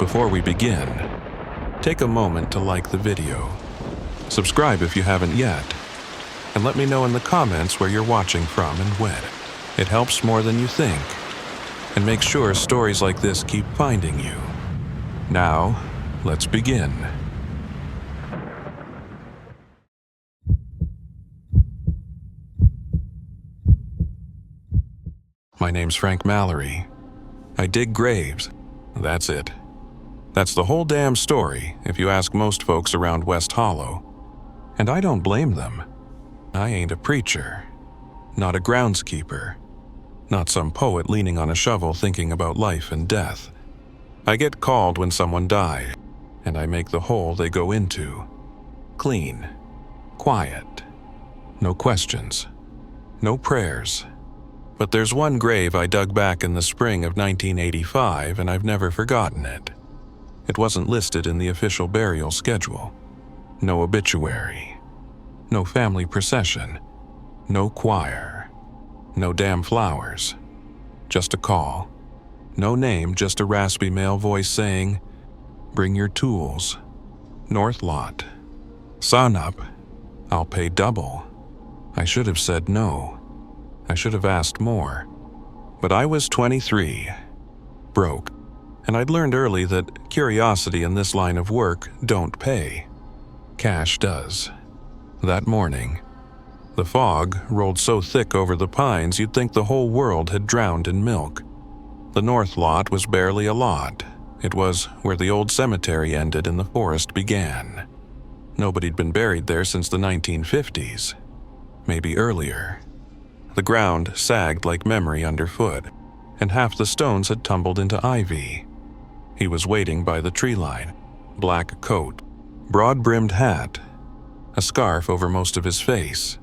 Before we begin, take a moment to like the video, subscribe if you haven't yet, and let me know in the comments where you're watching from and when. It helps more than you think, and make sure stories like this keep finding you. Now, let's begin. My name's Frank Mallory. I dig graves. That's it. That's the whole damn story, if you ask most folks around West Hollow. And I don't blame them. I ain't a preacher, not a groundskeeper, not some poet leaning on a shovel thinking about life and death. I get called when someone dies, and I make the hole they go into. Clean, quiet, no questions, no prayers. But there's one grave I dug back in the spring of 1985, and I've never forgotten it. It wasn't listed in the official burial schedule. No obituary. No family procession. No choir. No damn flowers. Just a call. No name, just a raspy male voice saying, "Bring your tools. North lot. Sun up. I'll pay double." I should have said no. I should have asked more. But I was 23, broke, and I'd learned early that curiosity in this line of work don't pay. Cash does. That morning, the fog rolled so thick over the pines you'd think the whole world had drowned in milk. The north lot was barely a lot. It was where the old cemetery ended and the forest began. Nobody'd been buried there since the 1950s, maybe earlier. The ground sagged like memory underfoot, and half the stones had tumbled into ivy. He was waiting by the tree line, black coat, broad-brimmed hat, a scarf over most of his face.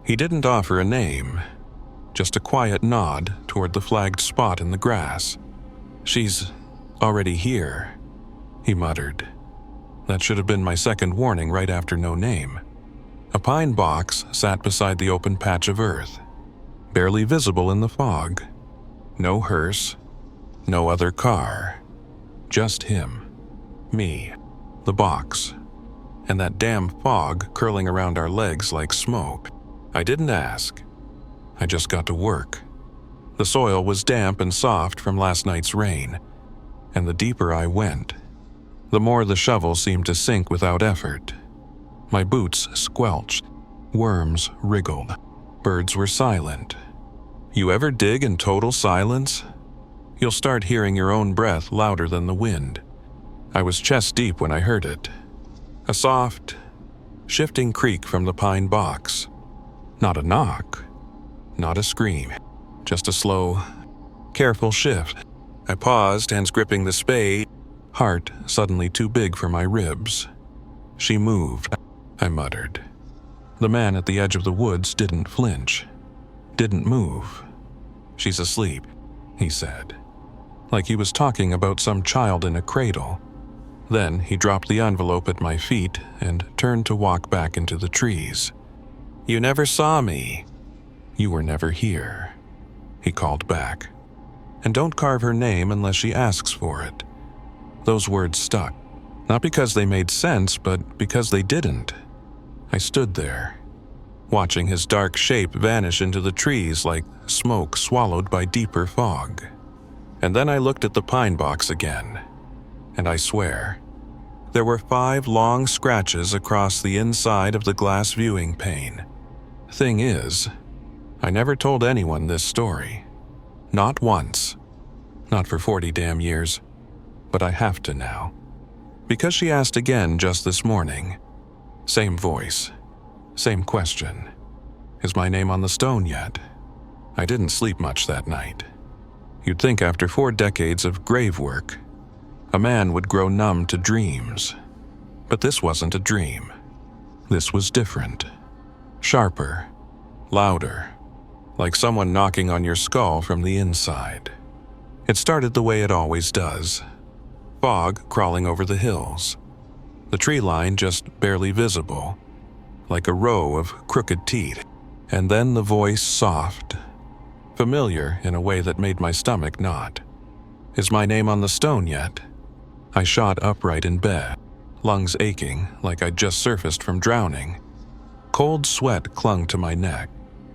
He didn't offer a name, just a quiet nod toward the flagged spot in the grass. "She's already here," he muttered. That should have been my second warning right after no name. A pine box sat beside the open patch of earth, barely visible in the fog. No hearse, no other car. Just him, me, the box, and that damn fog curling around our legs like smoke. I didn't ask. I just got to work. The soil was damp and soft from last night's rain, and the deeper I went, the more the shovel seemed to sink without effort. My boots squelched, worms wriggled, birds were silent. You ever dig in total silence? You'll start hearing your own breath louder than the wind. I was chest deep when I heard it. A soft, shifting creak from the pine box. Not a knock, not a scream, just a slow, careful shift. I paused, hands gripping the spade, heart suddenly too big for my ribs. "She moved," I muttered. The man at the edge of the woods didn't flinch, didn't move. "She's asleep," he said, like he was talking about some child in a cradle. Then he dropped the envelope at my feet and turned to walk back into the trees. "You never saw me. You were never here," he called back. "And don't carve her name unless she asks for it." Those words stuck, not because they made sense, but because they didn't. I stood there, watching his dark shape vanish into the trees like smoke swallowed by deeper fog. And then I looked at the pine box again, and I swear, there were 5 long scratches across the inside of the glass viewing pane. Thing is, I never told anyone this story. Not once. Not for 40 damn years. But I have to now. Because she asked again just this morning. Same voice. Same question. Is my name on the stone yet? I didn't sleep much that night. You'd think after 4 decades of grave work, a man would grow numb to dreams. But this wasn't a dream. This was different. Sharper. Louder. Like someone knocking on your skull from the inside. It started the way it always does. Fog crawling over the hills. The tree line just barely visible, like a row of crooked teeth. And then the voice soft, familiar in a way that made my stomach knot. "Is my name on the stone yet?" I shot upright in bed, lungs aching like I'd just surfaced from drowning. Cold sweat clung to my neck.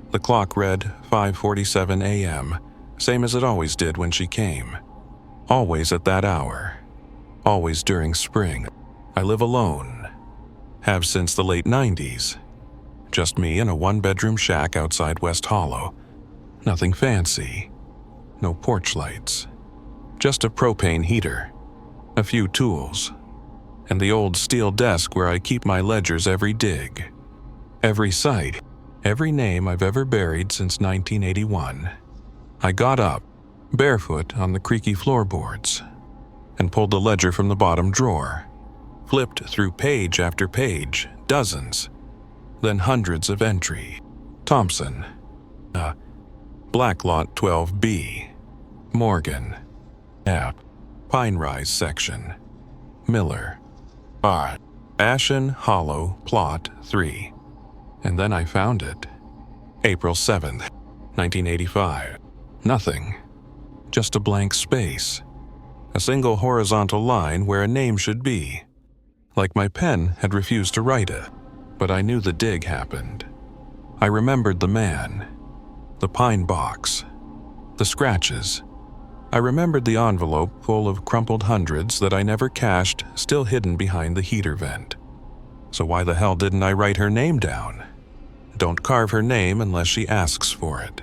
The clock read 5:47 a.m., same as it always did when she came. Always at that hour. Always during spring. I live alone. Have since the late 90s. Just me in a one-bedroom shack outside West Hollow. Nothing fancy. No porch lights. Just a propane heater. A few tools. And the old steel desk where I keep my ledgers every dig. Every site. Every name I've ever buried since 1981. I got up, barefoot on the creaky floorboards, and pulled the ledger from the bottom drawer. Flipped through page after page, dozens, then hundreds of entry. Thompson, Black Lot 12B, Morgan, F, Pine Rise section, Miller, R, Ashen Hollow Plot 3. And then I found it. April 7th, 1985. Nothing. Just a blank space. A single horizontal line where a name should be. Like my pen had refused to write it, but I knew the dig happened. I remembered the man, the pine box, the scratches. I remembered the envelope full of crumpled hundreds that I never cashed, still hidden behind the heater vent. So why the hell didn't I write her name down? Don't carve her name unless she asks for it.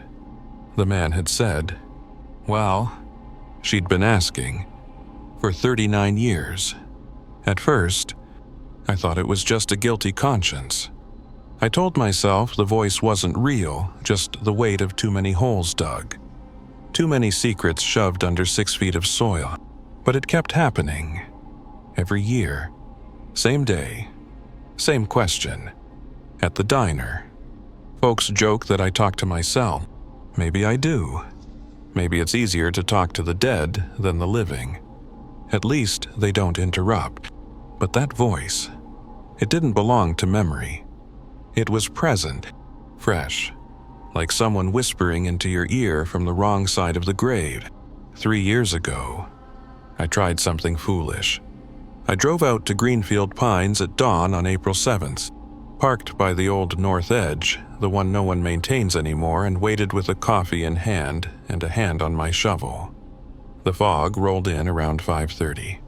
The man had said, well, she'd been asking for 39 years. At first, I thought it was just a guilty conscience. I told myself the voice wasn't real, just the weight of too many holes dug. Too many secrets shoved under 6 feet of soil. But it kept happening. Every year. Same day. Same question. At the diner. Folks joke that I talk to myself. Maybe I do. Maybe it's easier to talk to the dead than the living. At least they don't interrupt. But that voice, it didn't belong to memory. It was present, fresh, like someone whispering into your ear from the wrong side of the grave. 3 years ago, I tried something foolish. I drove out to Greenfield Pines at dawn on April 7th, parked by the old north edge, the one no one maintains anymore, and waited with a coffee in hand and a hand on my shovel. The fog rolled in around 5:30,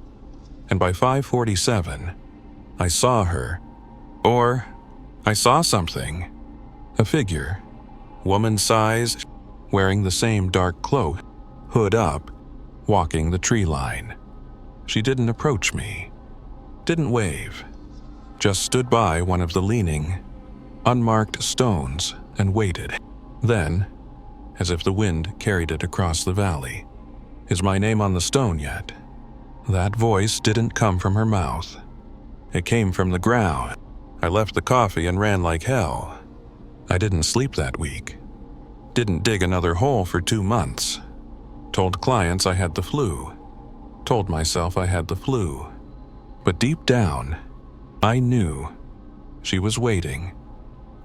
and by 5:47, I saw her. Or I saw something. A figure, woman-sized, wearing the same dark cloak, hood up, walking the tree line. She didn't approach me, didn't wave, just stood by one of the leaning, unmarked stones and waited. Then, as if the wind carried it across the valley, "Is my name on the stone yet?" That voice didn't come from her mouth. It came from the ground. I left the coffee and ran like hell. I didn't sleep that week. Didn't dig another hole for 2 months. Told clients I had the flu. Told myself I had the flu. But deep down, I knew she was waiting.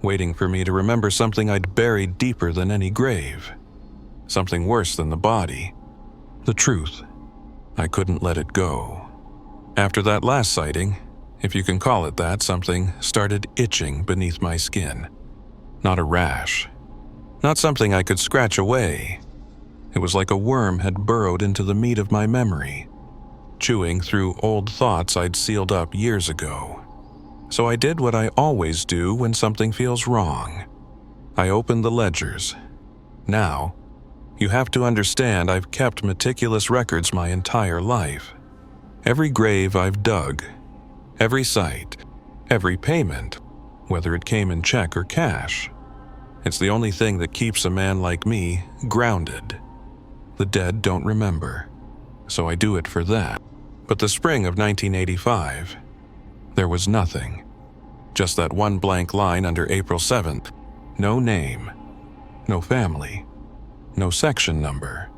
Waiting for me to remember something I'd buried deeper than any grave. Something worse than the body. The truth. I couldn't let it go. After that last sighting, if you can call it that, something started itching beneath my skin. Not a rash. Not something I could scratch away. It was like a worm had burrowed into the meat of my memory, chewing through old thoughts I'd sealed up years ago. So I did what I always do when something feels wrong. I opened the ledgers. Now, you have to understand I've kept meticulous records my entire life. Every grave I've dug, every site, every payment, whether it came in check or cash. It's the only thing that keeps a man like me grounded. The dead don't remember, so I do it for that. But the spring of 1985, there was nothing. Just that one blank line under April 7th. No name. No family. No section number.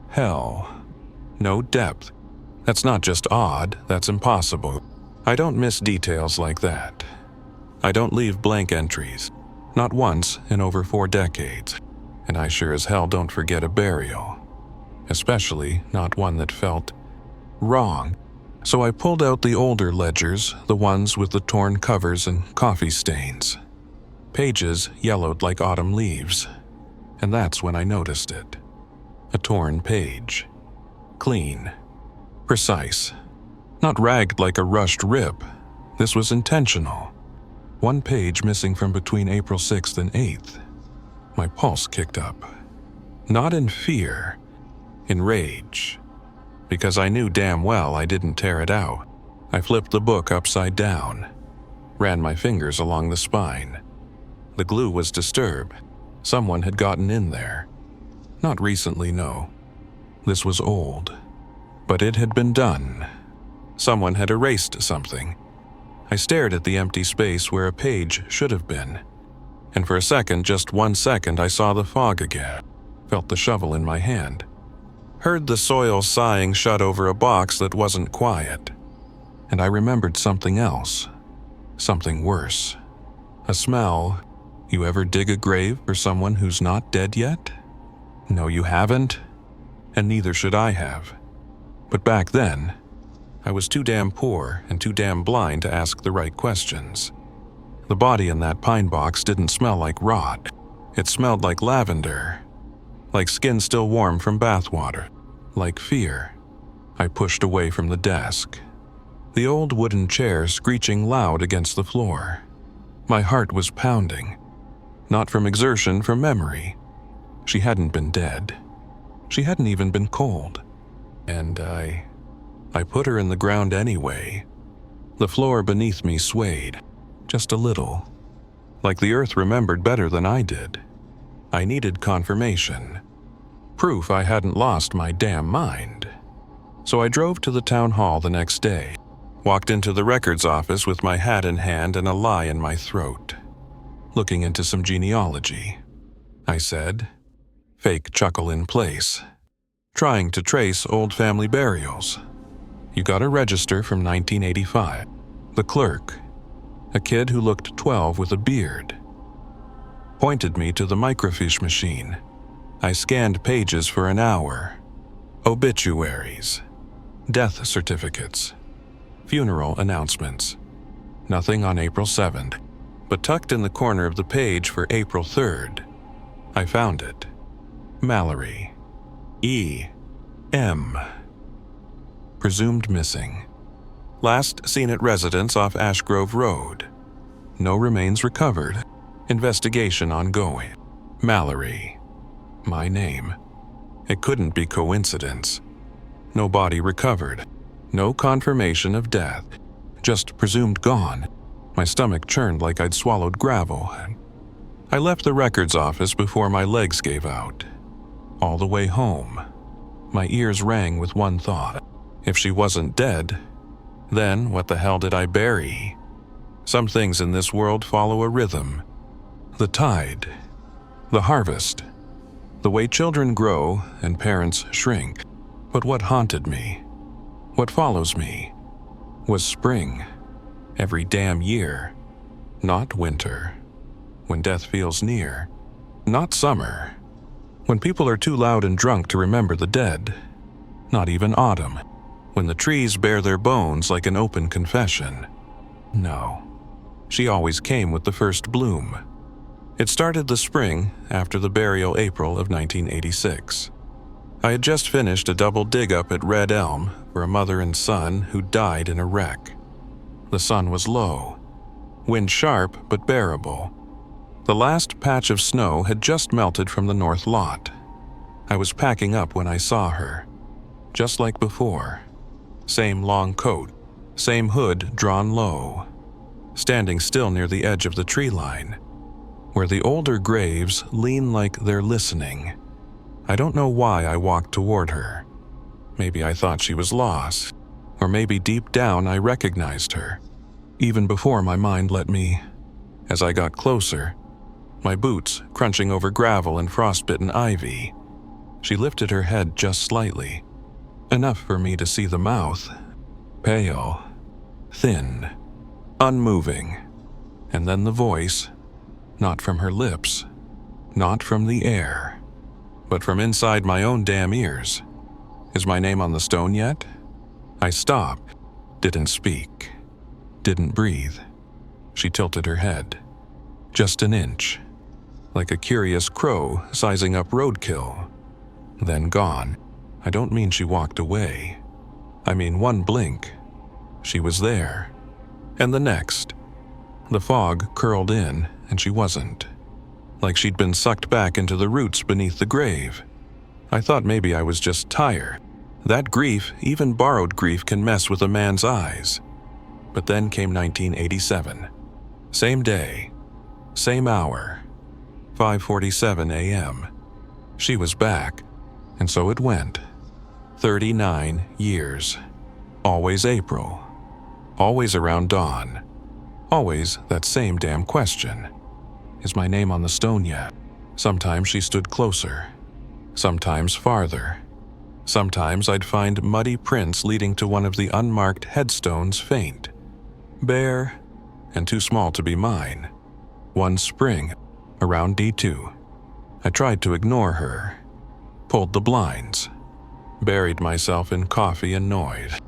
Hell. No depth. That's not just odd, that's impossible. I don't miss details like that. I don't leave blank entries. Not once in over 4 decades. And I sure as hell don't forget a burial. Especially not one that felt wrong. So I pulled out the older ledgers, the ones with the torn covers and coffee stains. Pages yellowed like autumn leaves, and that's when I noticed it. A torn page. Clean. Precise. Not ragged like a rushed rip. This was intentional. One page missing from between April 6th and 8th. My pulse kicked up. Not in fear, in rage. Because I knew damn well I didn't tear it out. I flipped the book upside down, ran my fingers along the spine. The glue was disturbed. Someone had gotten in there. Not recently, no. This was old. But it had been done. Someone had erased something. I stared at the empty space where a page should have been. And for a second, just 1 second, I saw the fog again. Felt the shovel in my hand. Heard the soil sighing shut over a box that wasn't quiet. And I remembered something else. Something worse. A smell. You ever dig a grave for someone who's not dead yet? No, you haven't. And neither should I have. But back then, I was too damn poor and too damn blind to ask the right questions. The body in that pine box didn't smell like rot. It smelled like lavender. Like skin still warm from bathwater. Like fear. I pushed away from the desk. The old wooden chair screeching loud against the floor. My heart was pounding. Not from exertion, from memory. She hadn't been dead. She hadn't even been cold. And I put her in the ground anyway. The floor beneath me swayed. Just a little. Like the earth remembered better than I did. I needed confirmation. Proof I hadn't lost my damn mind. So I drove to the town hall the next day. Walked into the records office with my hat in hand and a lie in my throat. Looking into some genealogy, I said. Fake chuckle in place. Trying to trace old family burials. You got a register from 1985. The clerk, a kid who looked 12 with a beard, pointed me to the microfiche machine. I scanned pages for an hour. Obituaries, death certificates, funeral announcements. Nothing on April 7th, but tucked in the corner of the page for April 3rd, I found it. Mallory. E.M. Presumed missing. Last seen at residence off Ash Grove Road. No remains recovered. Investigation ongoing. Mallory. My name. It couldn't be coincidence. No body recovered. No confirmation of death. Just presumed gone. My stomach churned like I'd swallowed gravel. I left the records office before my legs gave out. All the way home, my ears rang with one thought. If she wasn't dead, then what the hell did I bury? Some things in this world follow a rhythm. The tide. The harvest. The way children grow and parents shrink. But what haunted me, what follows me, was spring. Every damn year. Not winter. When death feels near. Not summer. When people are too loud and drunk to remember the dead. Not even autumn. When the trees bare their bones like an open confession. No. She always came with the first bloom. It started the spring after the burial April of 1986. I had just finished a double dig-up at Red Elm for a mother and son who died in a wreck. The sun was low. Wind sharp but bearable. The last patch of snow had just melted from the north lot. I was packing up when I saw her. Just like before. Same long coat, same hood drawn low. Standing still near the edge of the tree line, where the older graves lean like they're listening. I don't know why I walked toward her. Maybe I thought she was lost, or maybe deep down I recognized her, even before my mind let me. As I got closer, my boots crunching over gravel and frostbitten ivy, she lifted her head just slightly, enough for me to see the mouth, pale, thin, unmoving, and then the voice, not from her lips, not from the air, but from inside my own damn ears. Is my name on the stone yet? I stopped, Didn't speak. Didn't breathe. She tilted her head. Just an inch. Like a curious crow sizing up roadkill. Then gone. I don't mean she walked away. I mean one blink. She was there. And the next. The fog curled in, and she wasn't. Like she'd been sucked back into the roots beneath the grave. I thought maybe I was just tired. That grief, even borrowed grief, can mess with a man's eyes. But then came 1987. Same day. Same hour. 5:47 a.m. She was back, and so it went. 39 years. Always April. Always around dawn. Always that same damn question. Is my name on the stone yet? Sometimes she stood closer. Sometimes farther. Sometimes I'd find muddy prints leading to one of the unmarked headstones faint. Bare and too small to be mine. One spring, around D2. I tried to ignore her. Pulled the blinds. Buried myself in coffee and noise.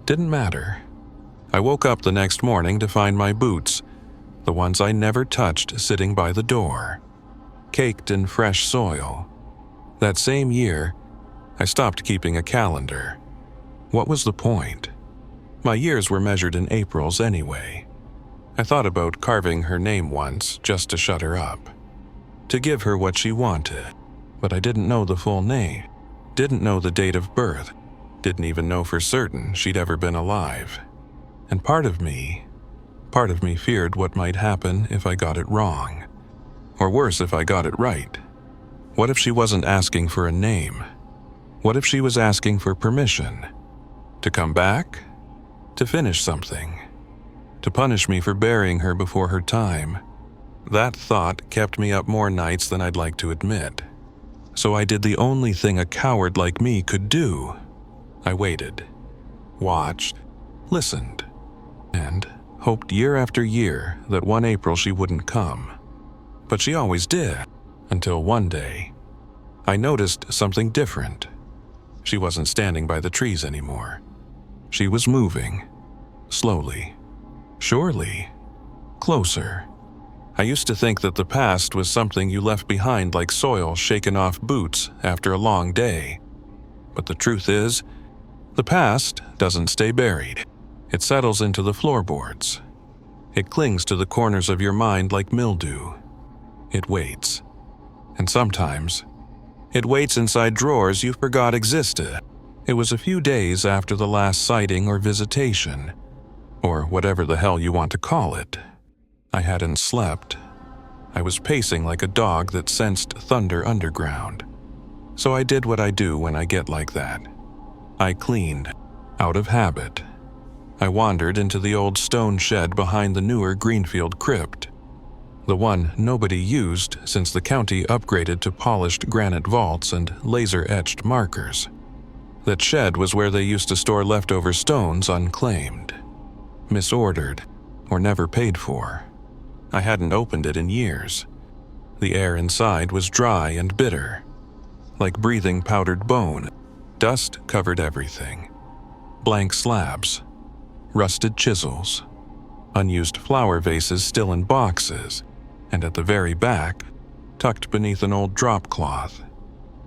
Didn't matter. I woke up the next morning to find my boots, the ones I never touched, sitting by the door. Caked in fresh soil. That same year, I stopped keeping a calendar. What was the point? My years were measured in Aprils anyway. I thought about carving her name once just to shut her up. To give her what she wanted. But I didn't know the full name. Didn't know the date of birth. Didn't even know for certain she'd ever been alive. And part of me feared what might happen if I got it wrong. Or worse, if I got it right. What if she wasn't asking for a name? What if she was asking for permission? To come back? To finish something? To punish me for burying her before her time? That thought kept me up more nights than I'd like to admit. So I did the only thing a coward like me could do. I waited. Watched. Listened. And hoped year after year that one April she wouldn't come. But she always did, until one day, I noticed something different. She wasn't standing by the trees anymore. She was moving. Slowly. Surely. Closer. I used to think that the past was something you left behind like soil shaken off boots after a long day. But the truth is, the past doesn't stay buried. It settles into the floorboards. It clings to the corners of your mind like mildew. It waits. And sometimes, it waits inside drawers you forgot existed. It was a few days after the last sighting or visitation, or whatever the hell you want to call it. I hadn't slept. I was pacing like a dog that sensed thunder underground. So I did what I do when I get like that. I cleaned, out of habit. I wandered into the old stone shed behind the newer Greenfield crypt. The one nobody used since the county upgraded to polished granite vaults and laser-etched markers. That shed was where they used to store leftover stones unclaimed. Misordered, or never paid for. I hadn't opened it in years. The air inside was dry and bitter. Like breathing powdered bone, dust covered everything. Blank slabs. Rusted chisels, unused flower vases still in boxes, and at the very back, tucked beneath an old drop cloth,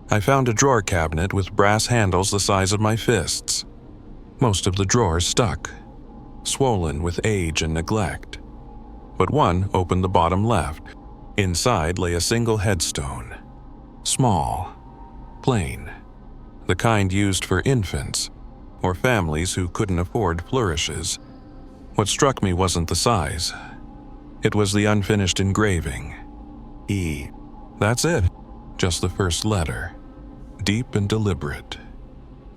I found a drawer cabinet with brass handles the size of my fists. Most of the drawers stuck, swollen with age and neglect. But one opened the bottom left. Inside lay a single headstone. Small, plain, the kind used for infants, or families who couldn't afford flourishes. What struck me wasn't the size. It was the unfinished engraving. E. That's it. Just the first letter. Deep and deliberate.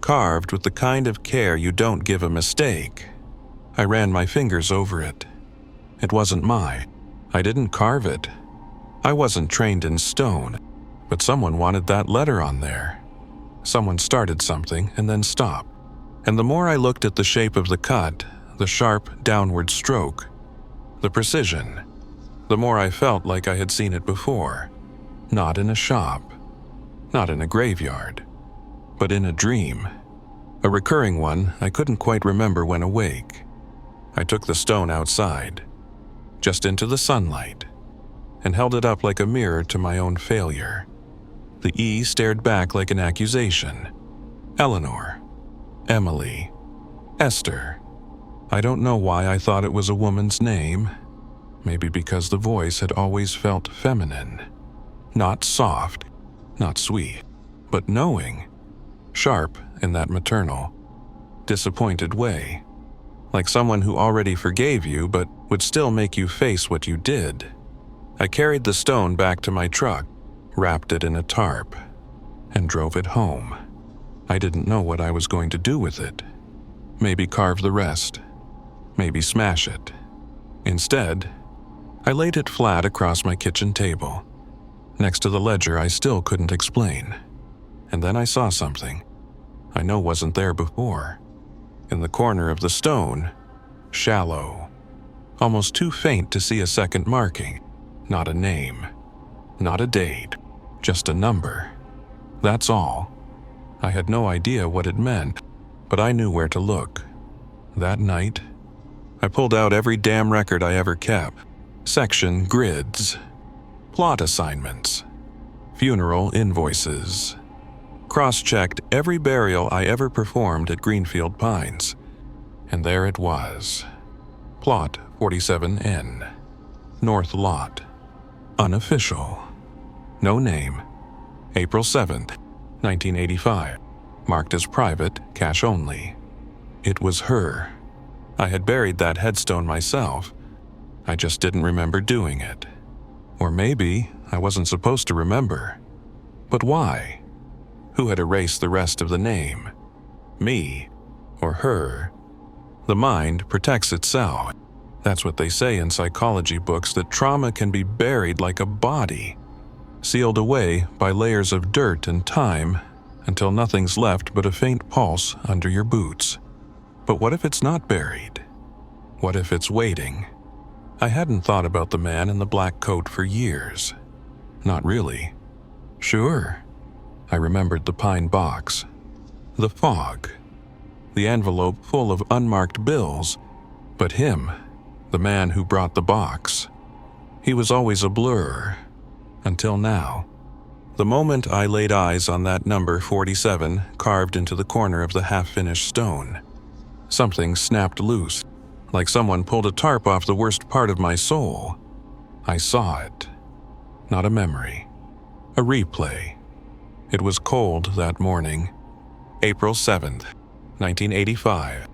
Carved with the kind of care you don't give a mistake. I ran my fingers over it. It wasn't mine. I didn't carve it. I wasn't trained in stone, but someone wanted that letter on there. Someone started something and then stopped. And the more I looked at the shape of the cut, the sharp downward stroke, the precision, the more I felt like I had seen it before. Not in a shop, not in a graveyard, but in a dream. A recurring one I couldn't quite remember when awake. I took the stone outside, just into the sunlight, and held it up like a mirror to my own failure. The E stared back like an accusation. Eleanor, Emily, Esther. I don't know why I thought it was a woman's name. Maybe because the voice had always felt feminine. Not soft, not sweet, but knowing. Sharp in that maternal, disappointed way. Like someone who already forgave you but would still make you face what you did. I carried the stone back to my truck, wrapped it in a tarp, and drove it home. I didn't know what I was going to do with it. Maybe carve the rest. Maybe smash it. Instead, I laid it flat across my kitchen table, next to the ledger I still couldn't explain. And then I saw something I know wasn't there before. In the corner of the stone, shallow, almost too faint to see a second marking. Not a name, not a date, just a number. That's all. I had no idea what it meant, but I knew where to look. That night, I pulled out every damn record I ever kept. Section grids, plot assignments, funeral invoices. Cross-checked every burial I ever performed at Greenfield Pines. And there it was. Plot 47N. North Lot. Unofficial. No name. April 7th, 1985. Marked as private, cash only. It was her. I had buried that headstone myself. I just didn't remember doing it. Or maybe I wasn't supposed to remember. But why? Who had erased the rest of the name? Me or her? The mind protects itself. That's what they say in psychology books, that trauma can be buried like a body, sealed away by layers of dirt and time until nothing's left but a faint pulse under your boots. But what if it's not buried? What if it's waiting? I hadn't thought about the man in the black coat for years. Not really. Sure. I remembered the pine box, the fog, the envelope full of unmarked bills, but him, the man who brought the box, he was always a blur, until now. The moment I laid eyes on that number 47 carved into the corner of the half-finished stone, something snapped loose, like someone pulled a tarp off the worst part of my soul. I saw it. Not a memory. A replay. It was cold that morning. April 7th, 1985.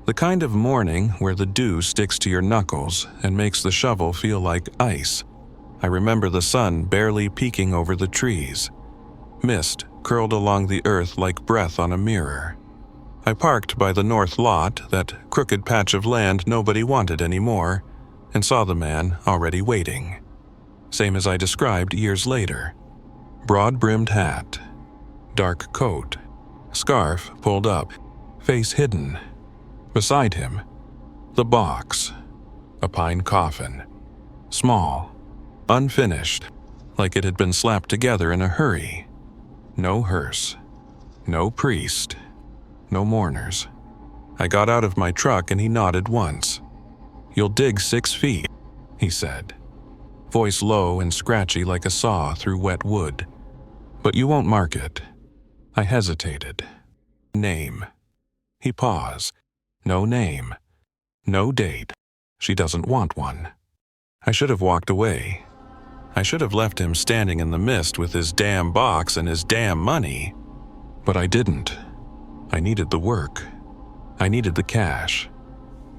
The kind of morning where the dew sticks to your knuckles and makes the shovel feel like ice. I remember the sun barely peeking over the trees. Mist curled along the earth like breath on a mirror. I parked by the north lot, that crooked patch of land nobody wanted anymore, and saw the man already waiting. Same as I described years later. Broad-brimmed hat, dark coat, scarf pulled up, face hidden. Beside him, the box, a pine coffin. Small, unfinished, like it had been slapped together in a hurry. No hearse, no priest, no mourners. I got out of my truck and he nodded once. "You'll dig 6 feet," he said. Voice low and scratchy like a saw through wet wood. "But you won't mark it." I hesitated. "Name." He paused. "No name. No date. She doesn't want one." I should have walked away. I should have left him standing in the mist with his damn box and his damn money. But I didn't. I needed the work. I needed the cash.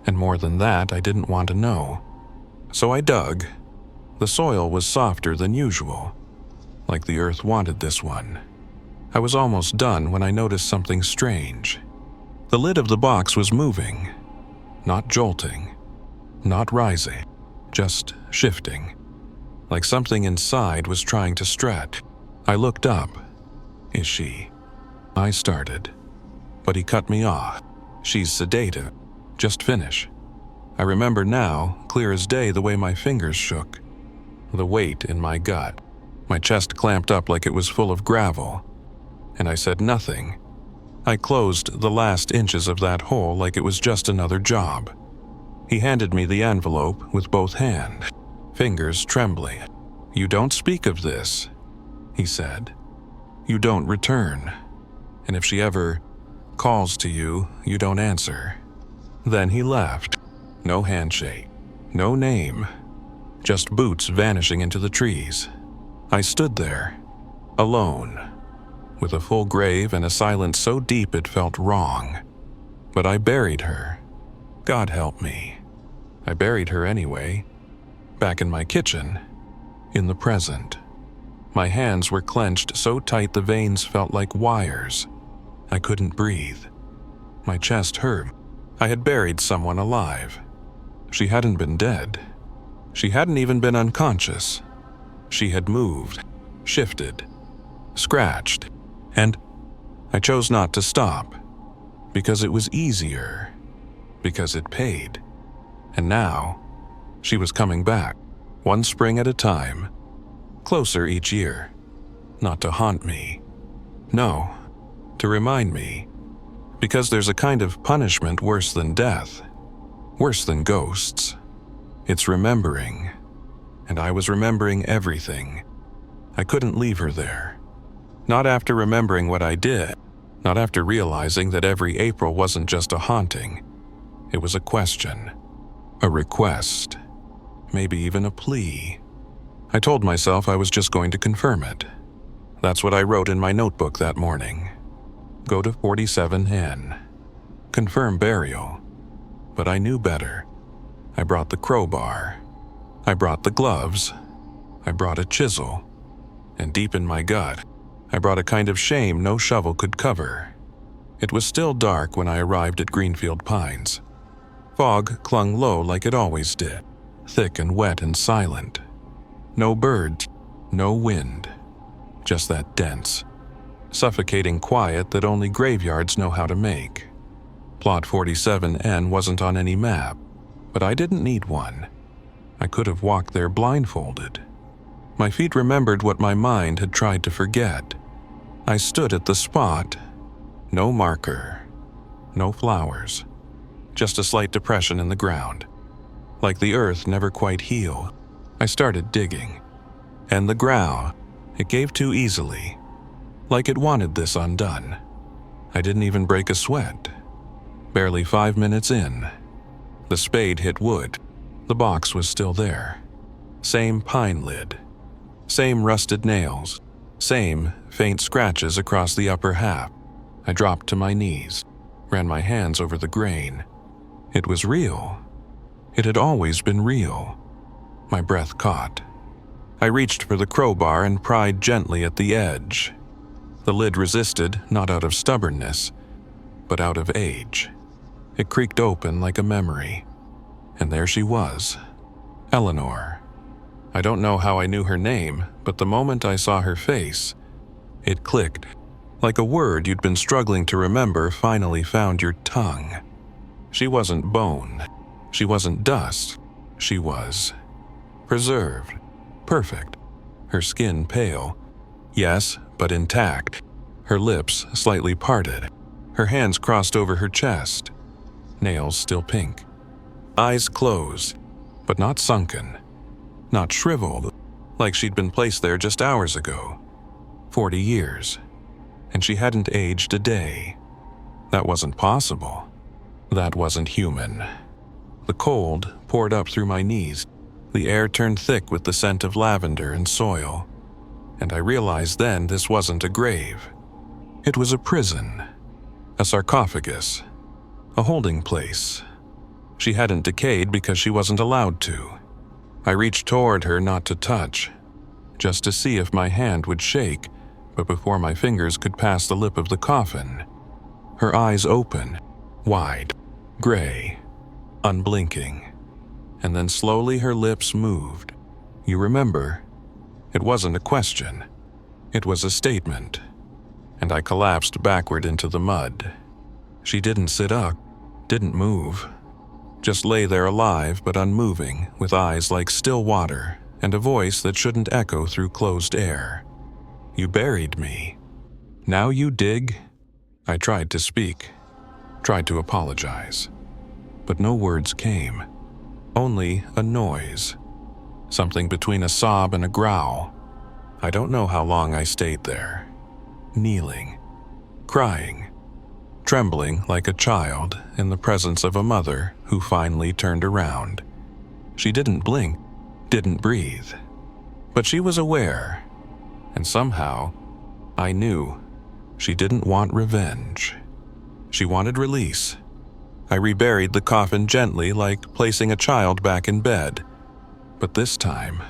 And more than that, I didn't want to know. So I dug. The soil was softer than usual, like the earth wanted this one. I was almost done when I noticed something strange. The lid of the box was moving. Not jolting. Not rising. Just shifting. Like something inside was trying to stretch. I looked up. "Is she?" I started. But he cut me off. "She's sedated. Just finish." I remember now, clear as day, the way my fingers shook. The weight in my gut. My chest clamped up like it was full of gravel. And I said nothing. I closed the last inches of that hole like it was just another job. He handed me the envelope with both hands, fingers trembling. "You don't speak of this," he said. "You don't return. And if she ever calls to you, you don't answer." Then he left. No handshake, no name, just boots vanishing into the trees. I stood there, alone, with a full grave and a silence so deep it felt wrong. But I buried her. God help me. I buried her anyway, back in my kitchen, in the present. My hands were clenched so tight the veins felt like wires. I couldn't breathe. My chest hurt. I had buried someone alive. She hadn't been dead. She hadn't even been unconscious. She had moved, shifted, scratched, and I chose not to stop, because it was easier, because it paid. And now, she was coming back, one spring at a time, closer each year, not to haunt me. No, to remind me, because there's a kind of punishment worse than death, worse than ghosts. It's remembering, and I was remembering everything. I couldn't leave her there. Not after remembering what I did, not after realizing that every April wasn't just a haunting. It was a question, a request, maybe even a plea. I told myself I was just going to confirm it. That's what I wrote in my notebook that morning. Go to 47N. Confirm burial. But I knew better. I brought the crowbar. I brought the gloves. I brought a chisel. And deep in my gut, I brought a kind of shame no shovel could cover. It was still dark when I arrived at Greenfield Pines. Fog clung low like it always did, thick and wet and silent. No birds, no wind, just that dense, suffocating quiet that only graveyards know how to make. Plot 47N wasn't on any map, but I didn't need one. I could have walked there blindfolded. My feet remembered what my mind had tried to forget. I stood at the spot. No marker, no flowers, just a slight depression in the ground. Like the earth never quite healed, I started digging. And the ground, it gave too easily, like it wanted this undone. I didn't even break a sweat. Barely 5 minutes in, the spade hit wood. The box was still there. Same pine lid, same rusted nails, same faint scratches across the upper half. I dropped to my knees, ran my hands over the grain. It was real. It had always been real. My breath caught. I reached for the crowbar and pried gently at the edge. The lid resisted, not out of stubbornness, but out of age. It creaked open like a memory. And there she was, Eleanor. I don't know how I knew her name, but the moment I saw her face, it clicked, like a word you'd been struggling to remember finally found your tongue. She wasn't bone. She wasn't dust. She was preserved, perfect. Her skin pale, yes, but intact. Her lips slightly parted. Her hands crossed over her chest. Nails still pink. Eyes closed, but not sunken. Not shriveled, like she'd been placed there just hours ago. 40 years. And she hadn't aged a day. That wasn't possible. That wasn't human. The cold poured up through my knees. The air turned thick with the scent of lavender and soil. And I realized then this wasn't a grave. It was a prison. A sarcophagus. A holding place. She hadn't decayed because she wasn't allowed to. I reached toward her not to touch, just to see if my hand would shake, but before my fingers could pass the lip of the coffin, her eyes open, wide, gray, unblinking. And then slowly her lips moved. You remember? It wasn't a question. It was a statement. And I collapsed backward into the mud. She didn't sit up, didn't move. Just lay there alive but unmoving, with eyes like still water and a voice that shouldn't echo through closed air. You buried me. Now you dig? I tried to speak, tried to apologize, but no words came. only a noise. Something between a sob and a growl. I don't know how long I stayed there. Kneeling, crying, trembling like a child in the presence of a mother who finally turned around. She didn't blink, didn't breathe. But she was aware, and somehow, I knew she didn't want revenge. She wanted release. I reburied the coffin gently, like placing a child back in bed. But this time,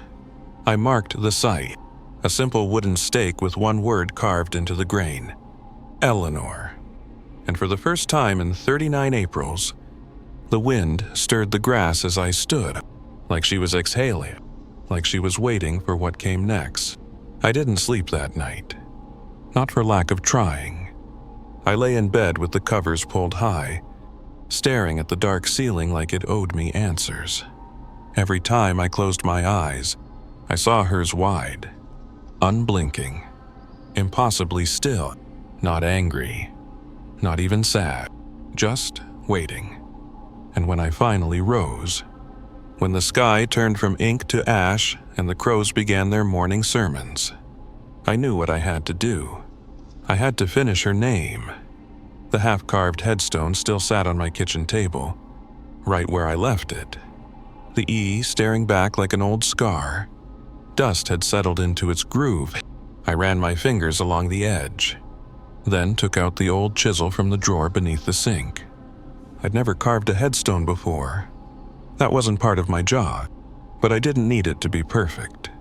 I marked the site, a simple wooden stake with one word carved into the grain: Eleanor. And for the first time in 39 Aprils, the wind stirred the grass as I stood, like she was exhaling, like she was waiting for what came next. I didn't sleep that night. Not for lack of trying. I lay in bed with the covers pulled high, staring at the dark ceiling like it owed me answers. Every time I closed my eyes, I saw hers wide, unblinking, impossibly still, not angry, not even sad, just waiting. And when I finally rose, when the sky turned from ink to ash and the crows began their morning sermons, I knew what I had to do. I had to finish her name. The half-carved headstone still sat on my kitchen table, right where I left it. The E staring back like an old scar. Dust had settled into its groove. I ran my fingers along the edge, then took out the old chisel from the drawer beneath the sink. I'd never carved a headstone before. That wasn't part of my job, but I didn't need it to be perfect.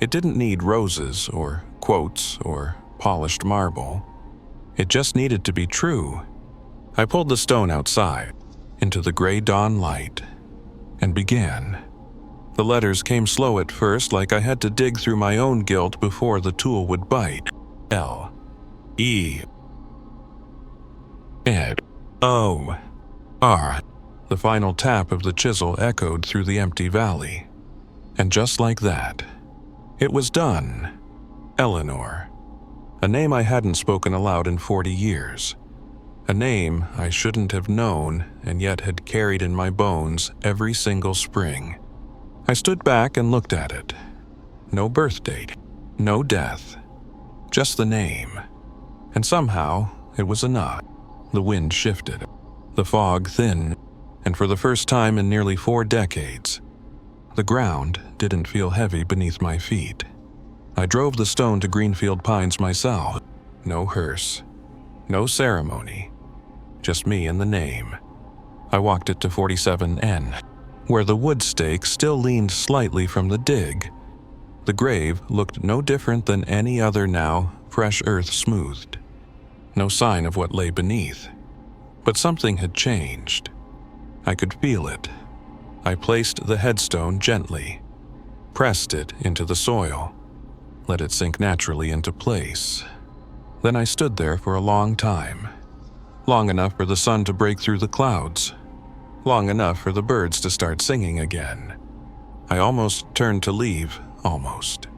It didn't need roses or quotes or polished marble. It just needed to be true. I pulled the stone outside, into the gray dawn light, and began. The letters came slow at first, like I had to dig through my own guilt before the tool would bite. L, E, N, O, R. The final tap of the chisel echoed through the empty valley. And just like that, it was done. Eleanor. A name I hadn't spoken aloud in 40 years. A name I shouldn't have known and yet had carried in my bones every single spring. I stood back and looked at it. No birth date, no death, just the name. And somehow, it was enough. The wind shifted, the fog thinned, and for the first time in nearly 4 decades, the ground didn't feel heavy beneath my feet. I drove the stone to Greenfield Pines myself. No hearse, no ceremony, just me and the name. I walked it to 47N, where the wood stake still leaned slightly from the dig. The grave looked no different than any other now, fresh earth smoothed. No sign of what lay beneath. But something had changed. I could feel it. I placed the headstone gently, pressed it into the soil, let it sink naturally into place. Then I stood there for a long time. Long enough for the sun to break through the clouds. Long enough for the birds to start singing again. I almost turned to leave, almost,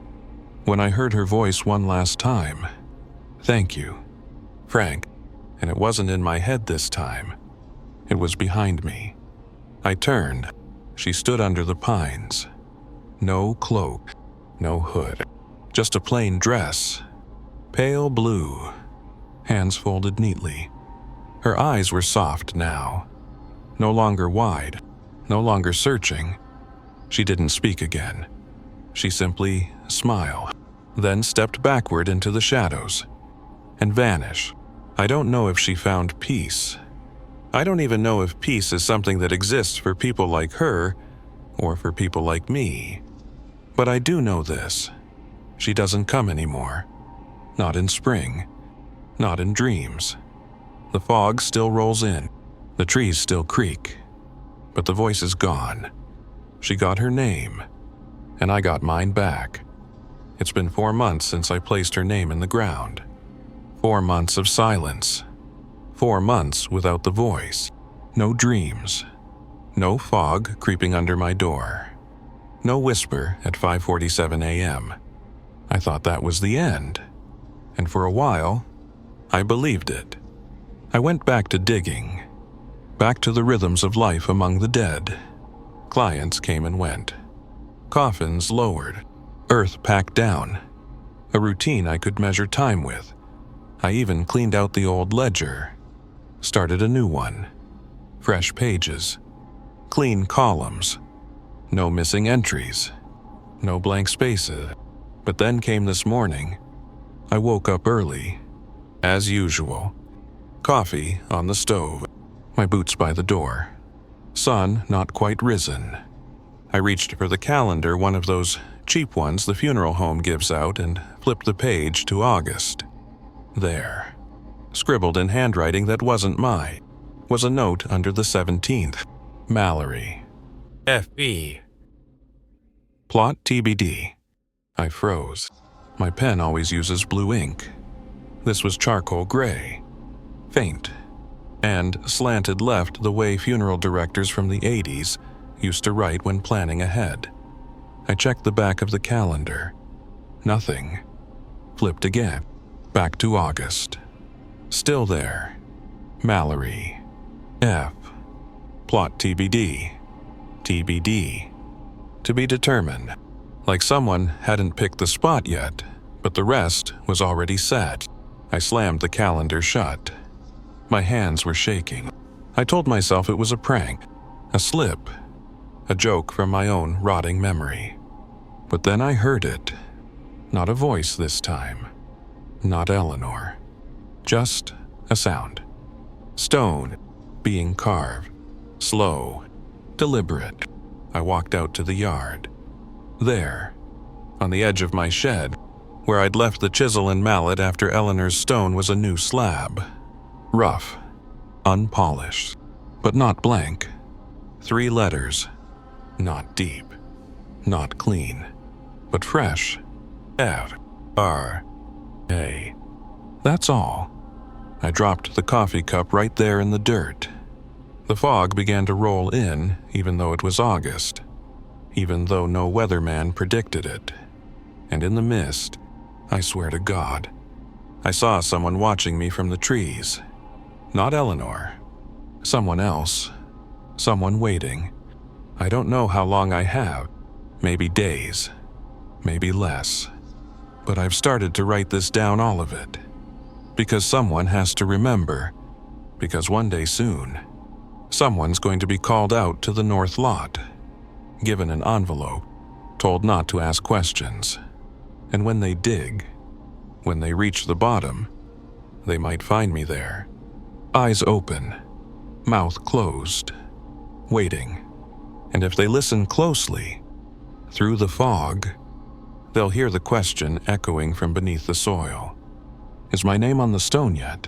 when I heard her voice one last time. "Thank you, Frank." And it wasn't in my head this time. It was behind me. I turned. She stood under the pines. No cloak, no hood, just a plain dress. Pale blue, hands folded neatly. Her eyes were soft now. No longer wide, no longer searching. She didn't speak again. She simply smiled, then stepped backward into the shadows and vanished. I don't know if she found peace. I don't even know if peace is something that exists for people like her or for people like me. But I do know this. She doesn't come anymore. Not in spring. Not in dreams. The fog still rolls in. The trees still creak. But the voice is gone. She got her name, and I got mine back. It's been 4 months since I placed her name in the ground. 4 months of silence. 4 months without the voice. No dreams. No fog creeping under my door. No whisper at 5:47 a.m. I thought that was the end. And for a while, I believed it. I went back to digging. Back to the rhythms of life among the dead. Clients came and went. Coffins lowered. Earth packed down. A routine I could measure time with. I even cleaned out the old ledger. Started a new one. Fresh pages. Clean columns. No missing entries. No blank spaces. But then came this morning. I woke up early. As usual. Coffee on the stove. My boots by the door. Sun not quite risen. I reached for the calendar, one of those cheap ones the funeral home gives out, and flipped the page to August. There, scribbled in handwriting that wasn't mine, was a note under the 17th. Mallory. F.E. Plot TBD. I froze. My pen always uses blue ink. This was charcoal gray. Faint. And slanted left the way funeral directors from the 80s used to write when planning ahead. I checked the back of the calendar. Nothing. Flipped again. Back to August. Still there. Mallory. F. Plot TBD. TBD. To be determined. Like someone hadn't picked the spot yet, but the rest was already set. I slammed the calendar shut. My hands were shaking. I told myself it was a prank, a slip, a joke from my own rotting memory. But then I heard it. Not a voice this time. Not Eleanor. Just a sound. Stone being carved. Slow. Deliberate. I walked out to the yard. There, on the edge of my shed, where I'd left the chisel and mallet after Eleanor's stone, was a new slab. Rough. Unpolished. But not blank. 3 letters. Not deep. Not clean. But fresh. F-R-A. That's all. I dropped the coffee cup right there in the dirt. The fog began to roll in, even though it was August. Even though no weatherman predicted it. And in the mist, I swear to God, I saw someone watching me from the trees. Not Eleanor. Someone else. Someone waiting. I don't know how long I have. Maybe days. Maybe less. But I've started to write this down, all of it. Because someone has to remember. Because one day soon, someone's going to be called out to the north lot. Given an envelope. Told not to ask questions. And when they dig, when they reach the bottom, they might find me there. Eyes open, mouth closed, waiting. And if they listen closely, through the fog, they'll hear the question echoing from beneath the soil. Is my name on the stone yet?